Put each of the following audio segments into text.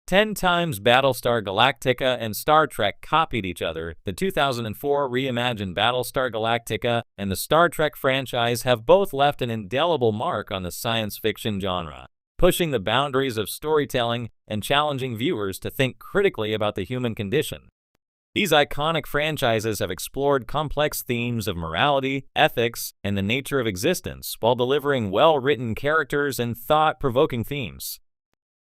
10 times Battlestar Galactica and Star Trek copied each other. The 2004 reimagined Battlestar Galactica and the Star Trek franchise have both left an indelible mark on the science fiction genre, pushing the boundaries of storytelling and challenging viewers to think critically about the human condition. These iconic franchises have explored complex themes of morality, ethics, and the nature of existence while delivering well-written characters and thought-provoking themes.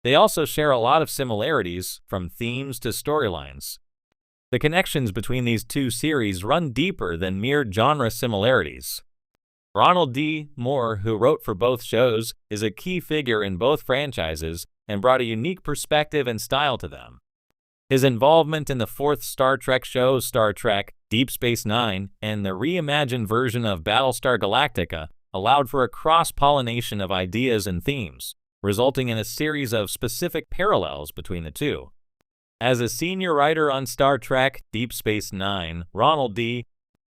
They also share a lot of similarities, from themes to storylines. The connections between these two series run deeper than mere genre similarities. Ronald D. Moore, who wrote for both shows, is a key figure in both franchises and brought a unique perspective and style to them. His involvement in the fourth Star Trek show, Star Trek: Deep Space Nine, and the reimagined version of Battlestar Galactica allowed for a cross-pollination of ideas and themes, resulting in a series of specific parallels between the two. As a senior writer on Star Trek: Deep Space Nine, Ronald D.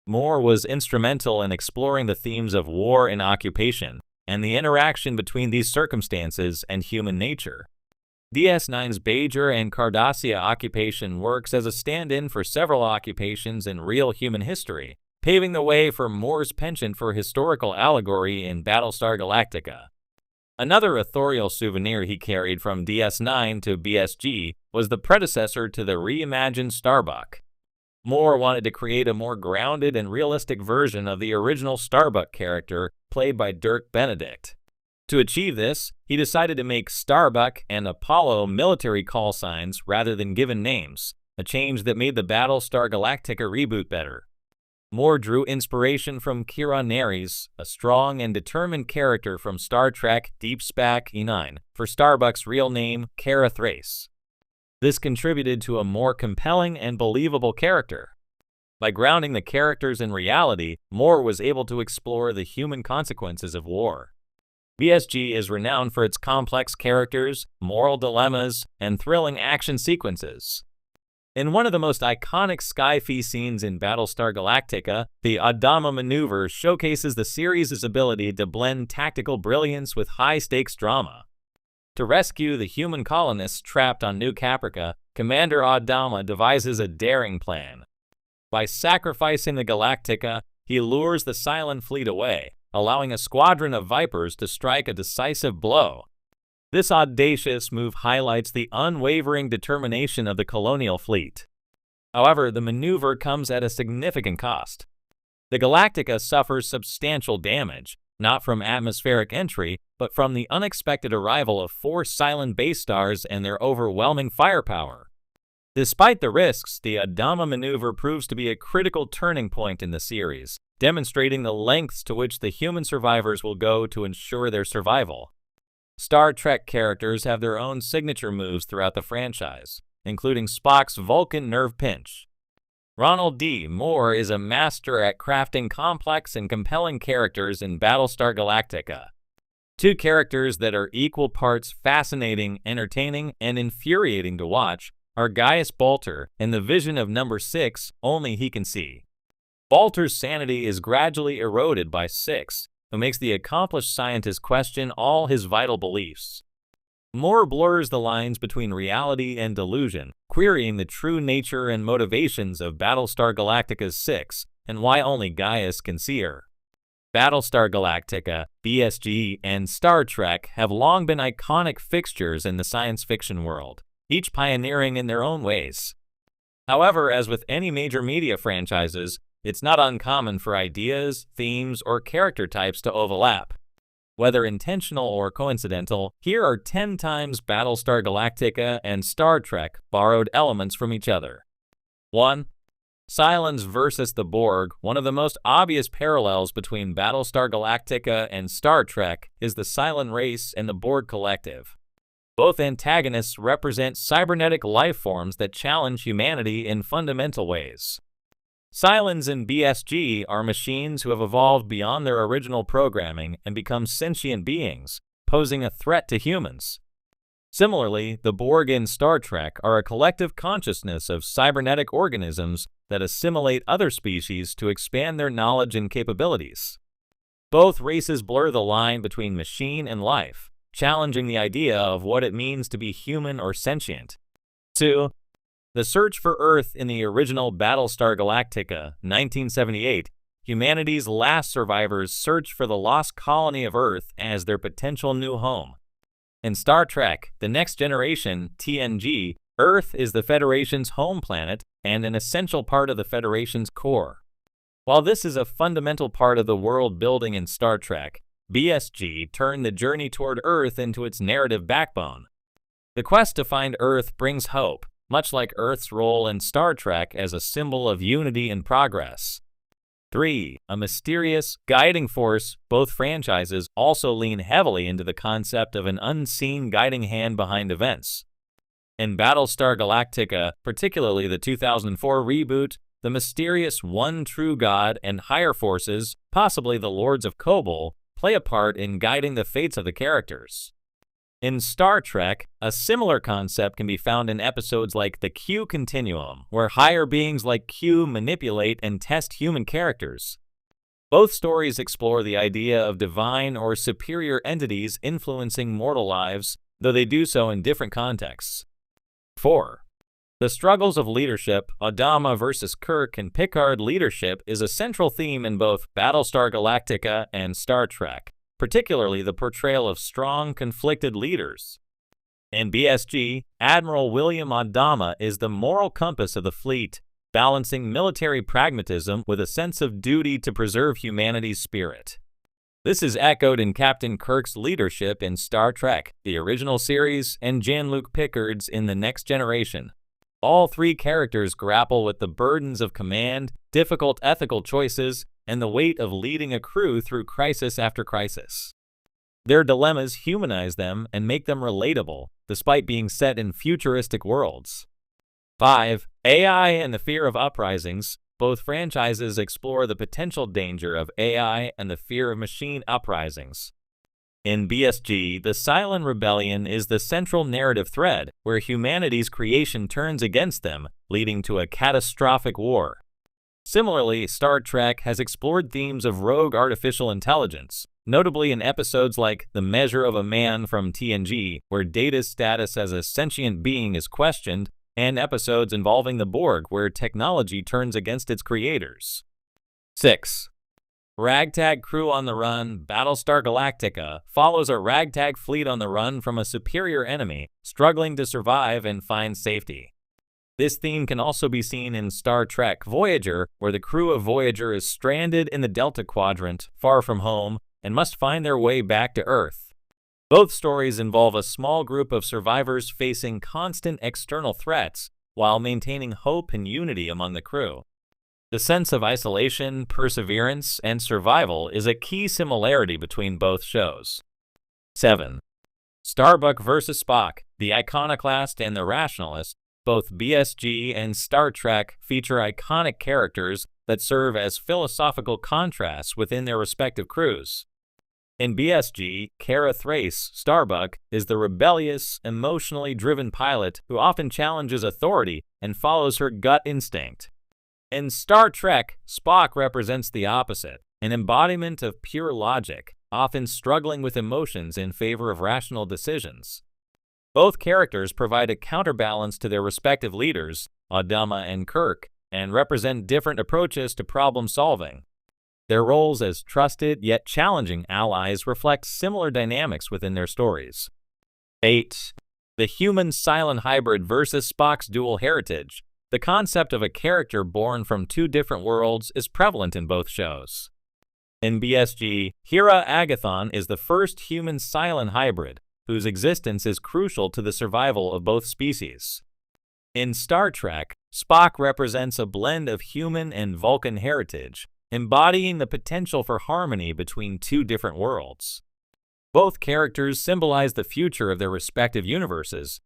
Moore was instrumental in exploring the themes of war and occupation, and the interaction between these circumstances and human nature. DS9's Bajor and Cardassia occupation works as a stand-in for several occupations in real human history, paving the way for Moore's penchant for historical allegory in Battlestar Galactica. Another authorial souvenir he carried from DS9 to BSG was the predecessor to the reimagined Starbuck. Moore wanted to create a more grounded and realistic version of the original Starbuck character, played by Dirk Benedict. To achieve this, he decided to make Starbuck and Apollo military call signs rather than given names, a change that made the Battlestar Galactica reboot better. Moore drew inspiration from Kira Nerys, a strong and determined character from Star Trek: Deep Space Nine, for Starbuck's real name, Kara Thrace. This contributed to a more compelling and believable character. By grounding the characters in reality, Moore was able to explore the human consequences of war. BSG is renowned for its complex characters, moral dilemmas, and thrilling action sequences. In one of the most iconic sci-fi scenes in Battlestar Galactica, the Adama maneuver showcases the series' ability to blend tactical brilliance with high-stakes drama. To rescue the human colonists trapped on New Caprica, Commander Adama devises a daring plan. By sacrificing the Galactica, he lures the Cylon fleet away, allowing a squadron of Vipers to strike a decisive blow. This audacious move highlights the unwavering determination of the colonial fleet. However, the maneuver comes at a significant cost. The Galactica suffers substantial damage, not from atmospheric entry, but from the unexpected arrival of 4 Cylon base stars and their overwhelming firepower. Despite the risks, the Adama maneuver proves to be a critical turning point in the series, demonstrating the lengths to which the human survivors will go to ensure their survival. Star Trek characters have their own signature moves throughout the franchise, including Spock's Vulcan nerve pinch. Ronald D. Moore is a master at crafting complex and compelling characters in Battlestar Galactica. 2 characters that are equal parts fascinating, entertaining, and infuriating to watch are Gaius Baltar and the vision of Number 6, only he can see. Baltar's sanity is gradually eroded by 6, who makes the accomplished scientist question all his vital beliefs. Moore blurs the lines between reality and delusion, querying the true nature and motivations of Battlestar Galactica's 6, and why only Gaius can see her. Battlestar Galactica, BSG, and Star Trek have long been iconic fixtures in the science fiction world, each pioneering in their own ways. However, as with any major media franchises, it's not uncommon for ideas, themes, or character types to overlap. Whether intentional or coincidental, here are 10 times Battlestar Galactica and Star Trek borrowed elements from each other. 1. Cylons versus the Borg. One of the most obvious parallels between Battlestar Galactica and Star Trek is the Cylon race and the Borg collective. Both antagonists represent cybernetic life forms that challenge humanity in fundamental ways. Cylons in BSG are machines who have evolved beyond their original programming and become sentient beings, posing a threat to humans. Similarly, the Borg in Star Trek are a collective consciousness of cybernetic organisms that assimilate other species to expand their knowledge and capabilities. Both races blur the line between machine and life, challenging the idea of what it means to be human or sentient. 2. The search for Earth in the original Battlestar Galactica, 1978. Humanity's last survivors search for the lost colony of Earth as their potential new home. In Star Trek: The Next Generation, TNG, Earth is the Federation's home planet and an essential part of the Federation's core. While this is a fundamental part of the world building in Star Trek, BSG turned the journey toward Earth into its narrative backbone. The quest to find Earth brings hope, much like Earth's role in Star Trek as a symbol of unity and progress. 3. A mysterious, guiding force. Both franchises also lean heavily into the concept of an unseen guiding hand behind events. In Battlestar Galactica, particularly the 2004 reboot, the mysterious one true god and higher forces, possibly the Lords of Kobol, play a part in guiding the fates of the characters. In Star Trek, a similar concept can be found in episodes like the Q Continuum, where higher beings like Q manipulate and test human characters. Both stories explore the idea of divine or superior entities influencing mortal lives, though they do so in different contexts. 4. The struggles of leadership. Adama versus Kirk and Picard leadership is a central theme in both Battlestar Galactica and Star Trek, particularly the portrayal of strong, conflicted leaders. In BSG, Admiral William Adama is the moral compass of the fleet, balancing military pragmatism with a sense of duty to preserve humanity's spirit. This is echoed in Captain Kirk's leadership in Star Trek, the original series, and Jean-Luc Picard's in The Next Generation. All three characters grapple with the burdens of command, difficult ethical choices, and the weight of leading a crew through crisis after crisis. Their dilemmas humanize them and make them relatable, despite being set in futuristic worlds. 5. AI and the fear of uprisings. Both franchises explore the potential danger of AI and the fear of machine uprisings. In BSG, the Cylon Rebellion is the central narrative thread, where humanity's creation turns against them, leading to a catastrophic war. Similarly, Star Trek has explored themes of rogue artificial intelligence, notably in episodes like The Measure of a Man from TNG, where Data's status as a sentient being is questioned, and episodes involving the Borg, where technology turns against its creators. 6. Ragtag Crew on the Run. Battlestar Galactica follows a ragtag fleet on the run from a superior enemy, struggling to survive and find safety. This theme can also be seen in Star Trek Voyager, where the crew of Voyager is stranded in the Delta Quadrant, far from home, and must find their way back to Earth. Both stories involve a small group of survivors facing constant external threats while maintaining hope and unity among the crew. The sense of isolation, perseverance, and survival is a key similarity between both shows. 7. Starbuck vs. Spock. The Iconoclast and the Rationalist. Both BSG and Star Trek feature iconic characters that serve as philosophical contrasts within their respective crews. In BSG, Kara Thrace, Starbuck, is the rebellious, emotionally driven pilot who often challenges authority and follows her gut instinct. In Star Trek, Spock represents the opposite, an embodiment of pure logic, often struggling with emotions in favor of rational decisions. Both characters provide a counterbalance to their respective leaders, Adama and Kirk, and represent different approaches to problem solving. Their roles as trusted yet challenging allies reflect similar dynamics within their stories. 8. The human-Cylon hybrid versus Spock's dual heritage. The concept of a character born from two different worlds is prevalent in both shows. In BSG, Hera Agathon is the first human-Cylon hybrid, whose existence is crucial to the survival of both species. In Star Trek, Spock represents a blend of human and Vulcan heritage, embodying the potential for harmony between two different worlds. Both characters symbolize the future of their respective universes,